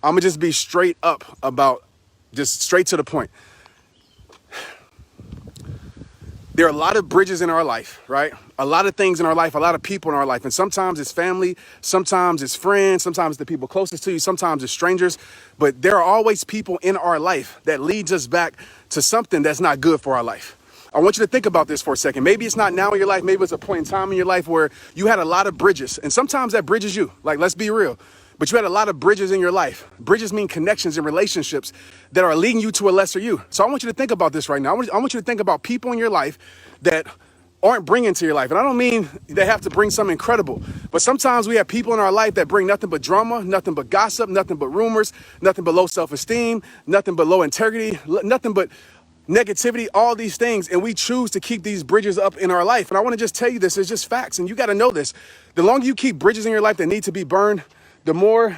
I'm gonna just be straight up about, just straight to the point. There are a lot of bridges in our life, right? A lot of things in our life, a lot of people in our life. And sometimes it's family, sometimes it's friends, sometimes the people closest to you, sometimes it's strangers. But there are always people in our life that leads us back to something that's not good for our life. I want you to think about this for a second. Maybe it's not now in your life. Maybe it's a point in time in your life where you had a lot of bridges. And sometimes that bridges you. Like, let's be real. But you had a lot of bridges in your life. Bridges mean connections and relationships that are leading you to a lesser you. So I want you to think about this right now. I want you to think about people in your life that aren't bringing to your life. And I don't mean they have to bring something incredible, but sometimes we have people in our life that bring nothing but drama, nothing but gossip, nothing but rumors, nothing but low self-esteem, nothing but low integrity, nothing but negativity, all these things. And we choose to keep these bridges up in our life. And I want to just tell you this, it's just facts. And you got to know this. The longer you keep bridges in your life that need to be burned, the more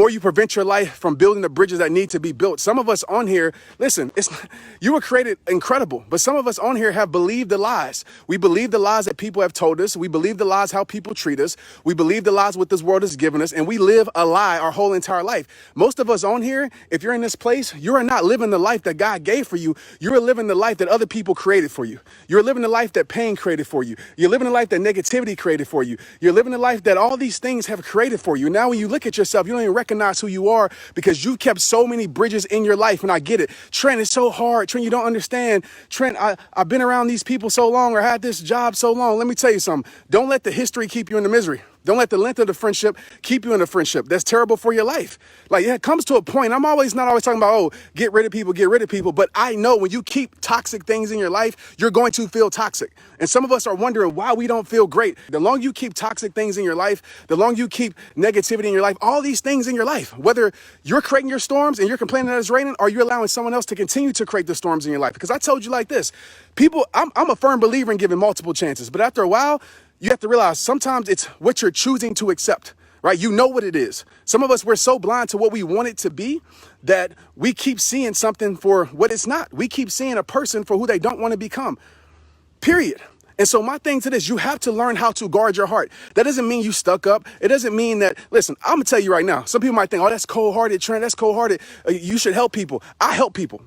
you prevent your life from building the bridges that need to be built. Some of us on here, listen, you were created incredible, but some of us on here have believed the lies. We believe the lies that people have told us. We believe the lies how people treat us. We believe the lies what this world has given us, and we live a lie our whole entire life. Most of us on here, if you're in this place, you are not living the life that God gave for you. You're living the life that other people created for you. You're living the life that pain created for you. You're living the life that negativity created for you. You're living the life that all these things have created for you. Now, when you look at yourself, you don't even recognize who you are because you've kept so many bridges in your life. And I get it. Trent, it's so hard. Trent, you don't understand. Trent, I've been around these people so long or had this job so long. Let me tell you something. Don't let the history keep you in the misery. Don't let the length of the friendship keep you in the friendship. That's terrible for your life. Like, it comes to a point. I'm not always talking about, oh, get rid of people. But I know when you keep toxic things in your life, you're going to feel toxic. And some of us are wondering why we don't feel great. The longer you keep toxic things in your life, the longer you keep negativity in your life, all these things in your life, whether you're creating your storms and you're complaining that it's raining, or you're allowing someone else to continue to create the storms in your life. Because I told you like this, I'm a firm believer in giving multiple chances. But after a while, you have to realize sometimes it's what you're choosing to accept, right? You know what it is. Some of us, we're so blind to what we want it to be that we keep seeing something for what it's not. We keep seeing a person for who they don't want to become, period. And so my thing to this, you have to learn how to guard your heart. That doesn't mean you stuck up. It doesn't mean that, listen, I'm going to tell you right now, some people might think, oh, that's cold-hearted, Trent, that's cold-hearted. You should help people. I help people.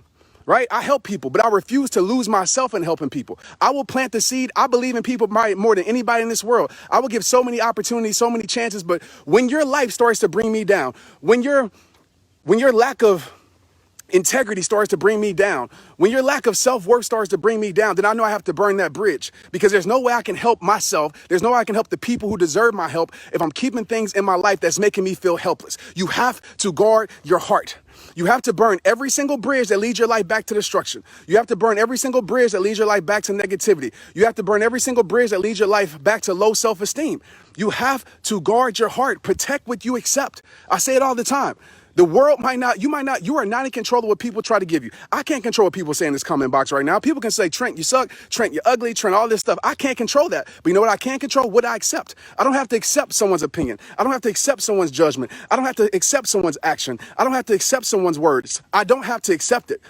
Right? I help people, but I refuse to lose myself in helping people. I will plant the seed. I believe in people more than anybody in this world. I will give so many opportunities, so many chances. But when your life starts to bring me down, when your lack of integrity starts to bring me down, when your lack of self-worth starts to bring me down, then I know I have to burn that bridge, because there's no way I can help myself. There's no way I can help the people who deserve my help if I'm keeping things in my life that's making me feel helpless. You have to guard your heart. You have to burn every single bridge that leads your life back to destruction. You have to burn every single bridge that leads your life back to negativity. You have to burn every single bridge that leads your life back to low self-esteem. You have to guard your heart. Protect what you accept. I say it all the time. The world you are not in control of what people try to give you. I can't control what people say in this comment box right now. People can say, Trent, you suck. Trent, you're ugly. Trent, all this stuff. I can't control that. But you know what I can control? What I accept. I don't have to accept someone's opinion. I don't have to accept someone's judgment. I don't have to accept someone's action. I don't have to accept someone's words. I don't have to accept it.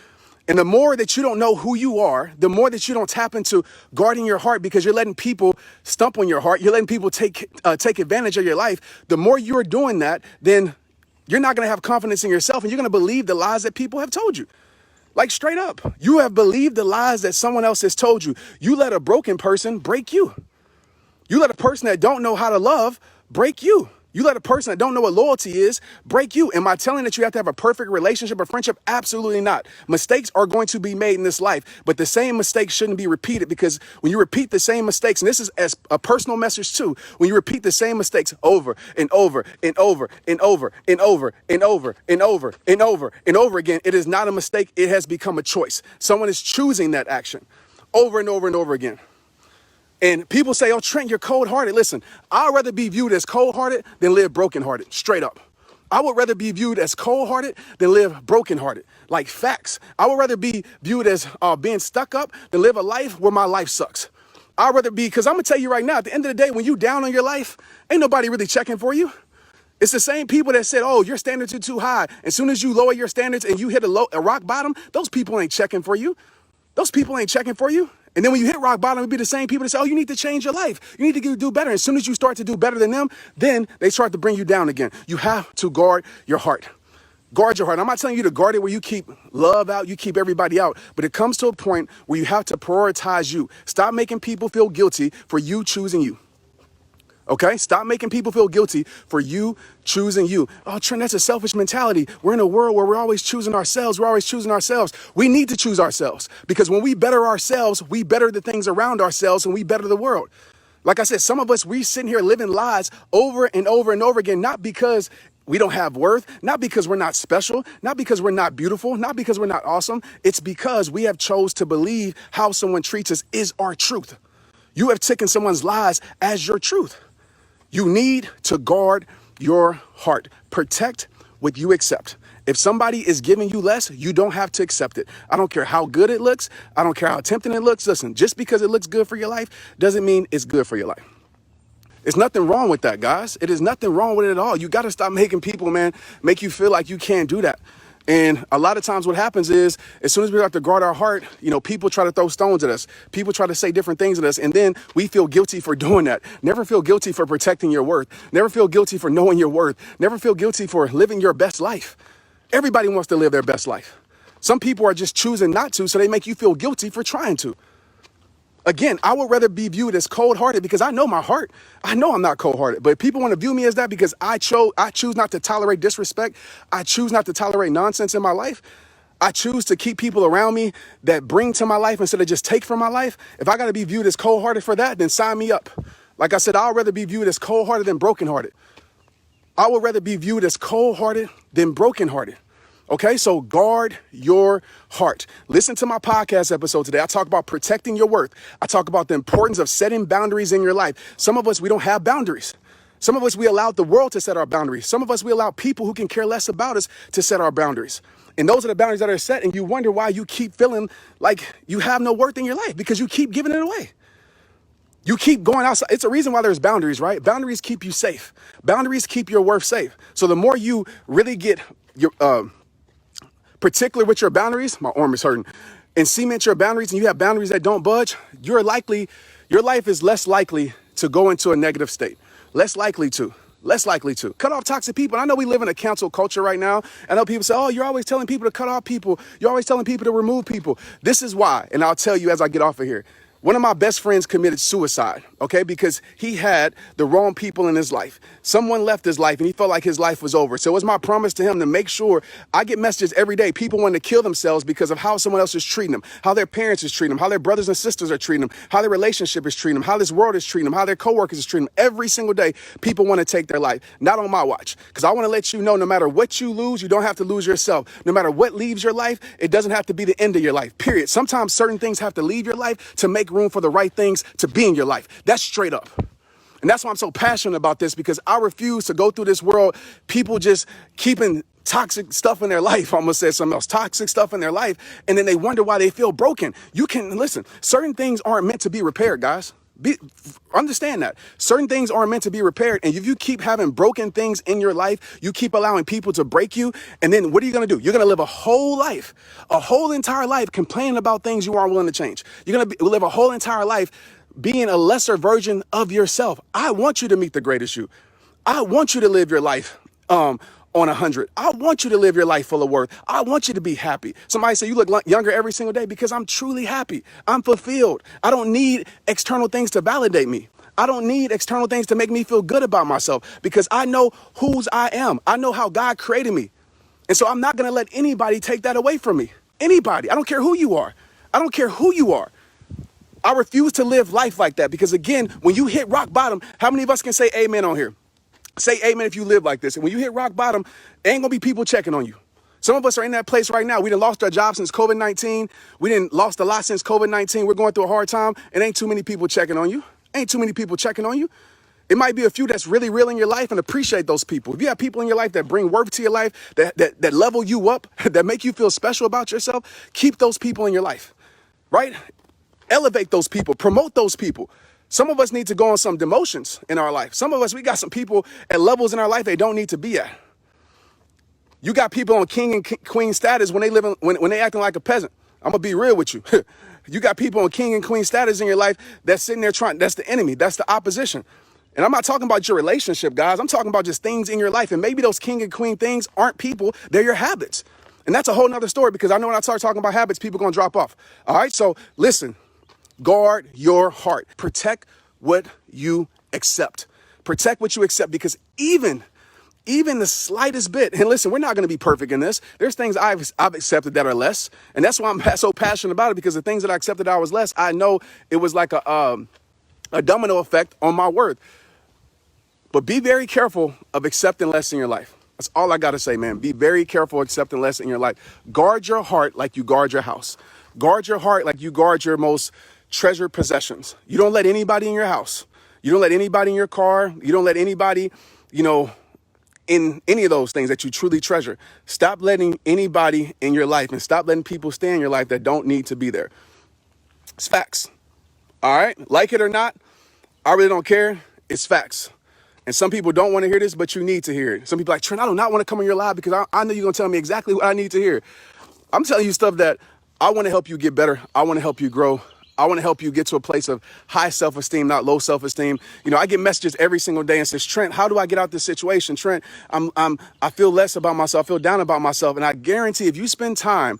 And the more that you don't know who you are, the more that you don't tap into guarding your heart, because you're letting people stump on your heart. You're letting people take advantage of your life. The more you're doing that, then you're not going to have confidence in yourself, and you're going to believe the lies that people have told you. Like, straight up, you have believed the lies that someone else has told you. You let a broken person break you. You let a person that don't know how to love break you. You let a person that don't know what loyalty is break you. Am I telling that you have to have a perfect relationship or friendship? Absolutely not. Mistakes are going to be made in this life, but the same mistakes shouldn't be repeated, because when you repeat the same mistakes, and this is as a personal message too, when you repeat the same mistakes over and over and over and over and over and over and over and over and over again, it is not a mistake. It has become a choice. Someone is choosing that action over and over and over again. And people say, oh, Trent, you're cold-hearted. Listen, I'd rather be viewed as cold-hearted than live broken-hearted, straight up. I would rather be viewed as cold-hearted than live broken-hearted, like facts. I would rather be viewed as being stuck up than live a life where my life sucks. I'd rather be, because I'm going to tell you right now, at the end of the day, when you down on your life, ain't nobody really checking for you. It's the same people that said, oh, your standards are too high. As soon as you lower your standards and you hit a rock bottom, those people ain't checking for you. Those people ain't checking for you. And then when you hit rock bottom, it'd be the same people that say, oh, you need to change your life. You need to do better. As soon as you start to do better than them, then they start to bring you down again. You have to guard your heart. Guard your heart. I'm not telling you to guard it where you keep love out, you keep everybody out. But it comes to a point where you have to prioritize you. Stop making people feel guilty for you choosing you. Okay? Stop making people feel guilty for you choosing you. Oh, Trent, that's a selfish mentality. We're in a world where we're always choosing ourselves. We're always choosing ourselves. We need to choose ourselves because when we better ourselves, we better the things around ourselves and we better the world. Like I said, some of us, we sitting here living lies over and over and over again, not because we don't have worth, not because we're not special, not because we're not beautiful, not because we're not awesome. It's because we have chose to believe how someone treats us is our truth. You have taken someone's lies as your truth. You need to guard your heart. Protect what you accept. If somebody is giving you less, you don't have to accept it. I don't care how good it looks. I don't care how tempting it looks. Listen, just because it looks good for your life doesn't mean it's good for your life. There's nothing wrong with that, guys. It is nothing wrong with it at all. You got to stop making people, man, make you feel like you can't do that. And a lot of times what happens is as soon as we start to guard our heart, people try to throw stones at us. People try to say different things at us. And then we feel guilty for doing that. Never feel guilty for protecting your worth. Never feel guilty for knowing your worth. Never feel guilty for living your best life. Everybody wants to live their best life. Some people are just choosing not to, so they make you feel guilty for trying to. Again, I would rather be viewed as cold-hearted because I know my heart. I know I'm not cold-hearted, but people want to view me as that because I choose not to tolerate disrespect. I choose not to tolerate nonsense in my life. I choose to keep people around me that bring to my life instead of just take from my life. If I got to be viewed as cold-hearted for that, then sign me up. Like I said, I'd rather be viewed as cold-hearted than broken-hearted. I would rather be viewed as cold-hearted than broken-hearted. Okay, so guard your heart. Listen to my podcast episode today. I talk about protecting your worth. I talk about the importance of setting boundaries in your life. Some of us, we don't have boundaries. Some of us, we allowed the world to set our boundaries. Some of us, we allow people who can care less about us to set our boundaries. And those are the boundaries that are set, and you wonder why you keep feeling like you have no worth in your life because you keep giving it away. You keep going outside. It's a reason why there's boundaries, right? Boundaries keep you safe. Boundaries keep your worth safe. So the more you really get your particular with your boundaries, my arm is hurting, and cement your boundaries, and you have boundaries that don't budge, your life is less likely to go into a negative state. Less likely to. Cut off toxic people. And I know we live in a cancel culture right now. I know people say, oh, you're always telling people to cut off people. You're always telling people to remove people. This is why, and I'll tell you as I get off of here. One of my best friends committed suicide, okay, because he had the wrong people in his life. Someone left his life and he felt like his life was over. So it was my promise to him to make sure I get messages every day. People wanting to kill themselves because of how someone else is treating them, how their parents is treating them, how their brothers and sisters are treating them, how their relationship is treating them, how this world is treating them, how their coworkers is treating them. Every single day, people want to take their life. Not on my watch, because I want to let you know no matter what you lose, you don't have to lose yourself. No matter what leaves your life, it doesn't have to be the end of your life, period. Sometimes certain things have to leave your life to make room for the right things to be in your life. That's straight up. And that's why I'm so passionate about this, because I refuse to go through this world, people just keeping toxic stuff in their life. I almost said something else, toxic stuff in their life. And then they wonder why they feel broken. You can listen, certain things aren't meant to be repaired, guys. Understand that. Certain things aren't meant to be repaired. And if you keep having broken things in your life, you keep allowing people to break you. And then what are you going to do? You're going to live a whole entire life complaining about things you aren't willing to change. You're going to live a whole entire life being a lesser version of yourself. I want you to meet the greatest you. I want you to live your life on 100. I want you to live your life full of worth. I want you to be happy. Somebody say you look younger every single day, because I'm truly happy. I'm fulfilled. I don't need external things to validate me. I don't need external things to make me feel good about myself, because I know whose I am. I know how God created me. And so I'm not going to let anybody take that away from me. Anybody. I don't care who you are. I don't care who you are. I refuse to live life like that, because again, when you hit rock bottom, how many of us can say amen on here? Say amen if you live like this. And when you hit rock bottom, ain't gonna be people checking on you. Some of us are in that place right now. We done lost our job since COVID-19. We done lost a lot since COVID-19. We're going through a hard time, and ain't too many people checking on you. Ain't too many people checking on you. It might be a few that's really real in your life, and appreciate those people. If you have people in your life that bring worth to your life, that level you up, that make you feel special about yourself, keep those people in your life, right? Elevate those people, promote those people. Some of us need to go on some demotions in our life. Some of us, we got some people at levels in our life they don't need to be at. You got people on king and queen status when they acting like a peasant. I'm gonna be real with you. You got people on king and queen status in your life that's sitting there that's the enemy, that's the opposition. And I'm not talking about your relationship, guys. I'm talking about just things in your life. And maybe those king and queen things aren't people, they're your habits. And that's a whole nother story, because I know when I start talking about habits, people are gonna drop off. All right, so listen, guard your heart. Protect what you accept. Protect what you accept, because even the slightest bit, and listen, we're not going to be perfect in this. There's things I've accepted that are less. And that's why I'm so passionate about it, because the things that I accepted that I was less, I know it was like a domino effect on my worth. But be very careful of accepting less in your life. That's all I got to say, man. Be very careful accepting less in your life. Guard your heart like you guard your house. Guard your heart like you guard your most treasured possessions. You don't let anybody in your house. You don't let anybody in your car. You don't let anybody, in any of those things that you truly treasure. Stop letting anybody in your life, and stop letting people stay in your life that don't need to be there. It's facts. All right? Like it or not, I really don't care. It's facts. And some people don't want to hear this, but you need to hear it. Some people are like, Trent, I do not want to come in your live because I know you're going to tell me exactly what I need to hear. I'm telling you stuff that I want to help you get better. I want to help you grow. I want to help you get to a place of high self-esteem, not low self-esteem. I get messages every single day and says, Trent, how do I get out this situation? Trent, I feel less about myself. I feel down about myself. And I guarantee if you spend time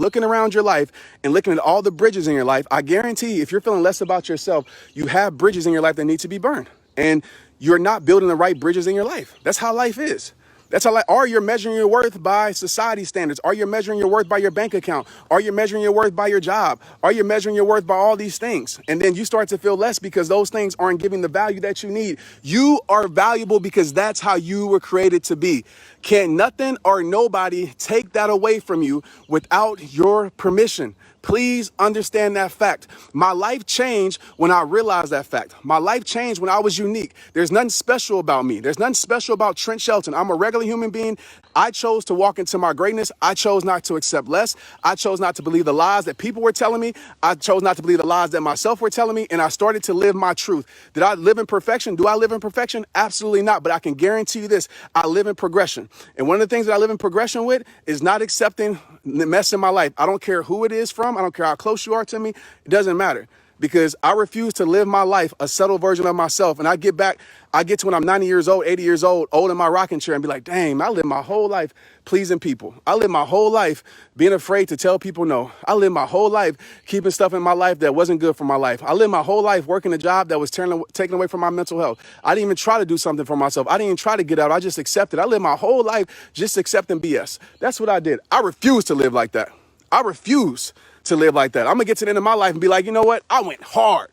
looking around your life and looking at all the bridges in your life, I guarantee if you're feeling less about yourself, you have bridges in your life that need to be burned. And you're not building the right bridges in your life. That's how life is. That's how, are you measuring your worth by society standards? Are you measuring your worth by your bank account? Are you measuring your worth by your job? Are you measuring your worth by all these things? And then you start to feel less because those things aren't giving the value that you need. You are valuable because that's how you were created to be. Can nothing or nobody take that away from you without your permission. Please understand that fact. My life changed when I realized that fact. My life changed when I was unique. There's nothing special about me. There's nothing special about Trent Shelton. I'm a regular human being. I chose to walk into my greatness. I chose not to accept less. I chose not to believe the lies that people were telling me. I chose not to believe the lies that myself were telling me. And I started to live my truth. Did I live in perfection? Do I live in perfection? Absolutely not. But I can guarantee you this. I live in progression. And one of the things that I live in progression with is not accepting the mess in my life. I don't care who it is from. I don't care how close you are to me. It doesn't matter, because I refuse to live my life a settled version of myself. And I get to when I'm 90 years old, 80 years old in my rocking chair and be like, dang, I lived my whole life pleasing people. I lived my whole life being afraid to tell people no. I lived my whole life keeping stuff in my life that wasn't good for my life. I lived my whole life working a job that was taken away from my mental health. I didn't even try to do something for myself. I didn't even try to get out. I just accepted. I lived my whole life just accepting BS. That's what I did. I refuse to live like that. I refuse to live like that. I'm gonna get to the end of my life and be like, you know what? I went hard.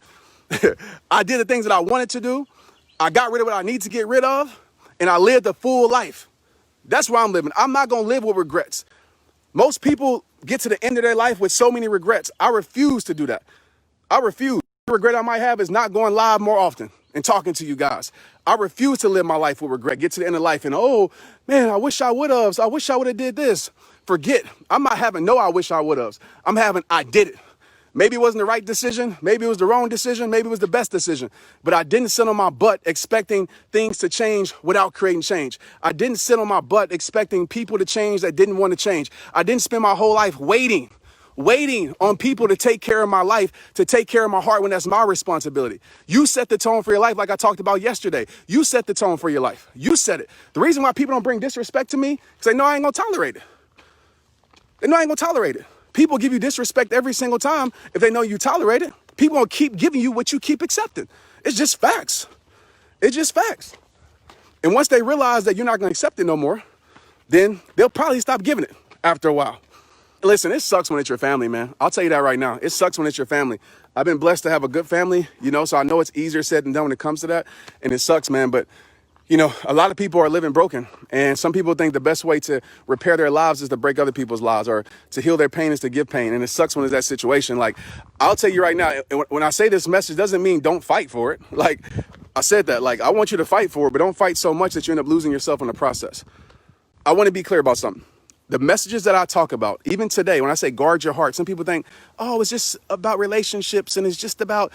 I did the things that I wanted to do. I got rid of what I need to get rid of, and I lived a full life. That's where I'm living. I'm not gonna live with regrets. Most people get to the end of their life with so many regrets. I refuse to do that. I refuse. The regret I might have is not going live more often and talking to you guys. I refuse to live my life with regret. Get to the end of life and, oh man, I wish I would have. I wish I would have did this. Forget. I'm not having no I wish I would have. I'm having I did it. Maybe it wasn't the right decision. Maybe it was the wrong decision. Maybe it was the best decision. But I didn't sit on my butt expecting things to change without creating change. I didn't sit on my butt expecting people to change that didn't want to change. I didn't spend my whole life waiting on people to take care of my life, to take care of my heart when that's my responsibility. You set the tone for your life like I talked about yesterday. You set the tone for your life. You set it. The reason why people don't bring disrespect to me is because they know I ain't going to tolerate it. They know I ain't gonna tolerate it. People give you disrespect every single time if they know you tolerate it. People gonna keep giving you what you keep accepting. It's just facts. It's just facts. And once they realize that you're not gonna accept it no more, then they'll probably stop giving it after a while. Listen, it sucks when it's your family, man. I'll tell you that right now. It sucks when it's your family. I've been blessed to have a good family, so I know it's easier said than done when it comes to that. And it sucks, man, but a lot of people are living broken, and some people think the best way to repair their lives is to break other people's lives, or to heal their pain is to give pain. And it sucks when it's that situation. Like, I'll tell you right now, when I say this message doesn't mean don't fight for it. Like I said that, like, I want you to fight for it, but don't fight so much that you end up losing yourself in the process. I want to be clear about something. The messages that I talk about, even today, when I say guard your heart, some people think, oh, it's just about relationships and it's just about,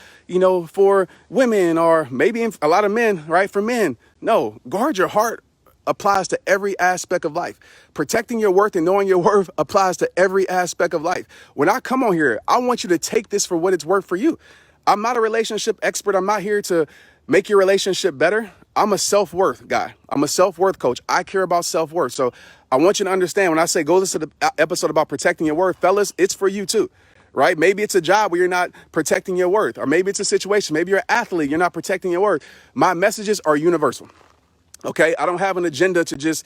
for women, or maybe a lot of men, right? For men. No, guard your heart applies to every aspect of life. Protecting your worth and knowing your worth applies to every aspect of life. When I come on here, I want you to take this for what it's worth for you. I'm not a relationship expert. I'm not here to make your relationship better. I'm a self-worth guy. I'm a self-worth coach. I care about self-worth. So I want you to understand when I say go listen to the episode about protecting your worth, fellas, it's for you too, right? Maybe it's a job where you're not protecting your worth, or maybe it's a situation. Maybe you're an athlete. You're not protecting your worth. My messages are universal. Okay, I don't have an agenda to just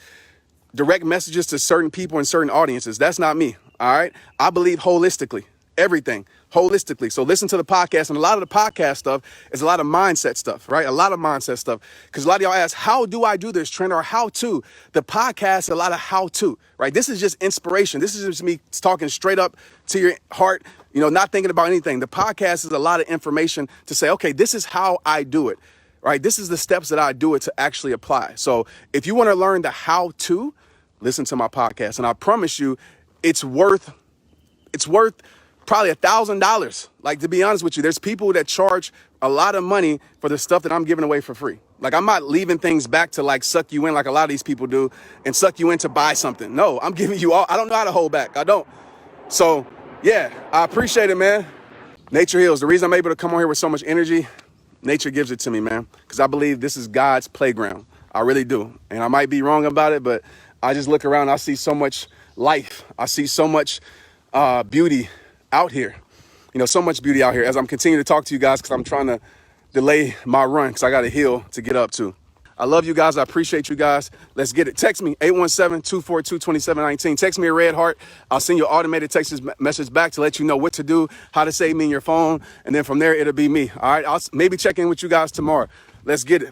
direct messages to certain people and certain audiences. That's not me, all right? I believe holistically, everything, holistically. So listen to the podcast, and a lot of the podcast stuff is a lot of mindset stuff, right? A lot of mindset stuff. Because a lot of y'all ask, how do I do this, Trent, or how to? The podcast is a lot of how to, right? This is just inspiration. This is just me talking straight up to your heart, not thinking about anything. The podcast is a lot of information to say, okay, this is how I do it. Right? This is the steps that I do it to actually apply. So if you want to learn the how to, listen to my podcast. And I promise you, it's worth probably $1,000. Like, to be honest with you, there's people that charge a lot of money for the stuff that I'm giving away for free. Like, I'm not leaving things back to like suck you in like a lot of these people do and suck you in to buy something. No, I'm giving you all. I don't know how to hold back. I don't. So yeah, I appreciate it, man. Nature heals. The reason I'm able to come on here with so much energy, nature gives it to me, man, because I believe this is God's playground. I really do. And I might be wrong about it, but I just look around. I see so much life. I see so much beauty out here. So much beauty out here as I'm continuing to talk to you guys, because I'm trying to delay my run because I got a hill to get up to. I love you guys. I appreciate you guys. Let's get it. Text me, 817-242-2719. Text me a red heart. I'll send you an automated text message back to let you know what to do, how to save me in your phone. And then from there, it'll be me. All right. I'll maybe check in with you guys tomorrow. Let's get it.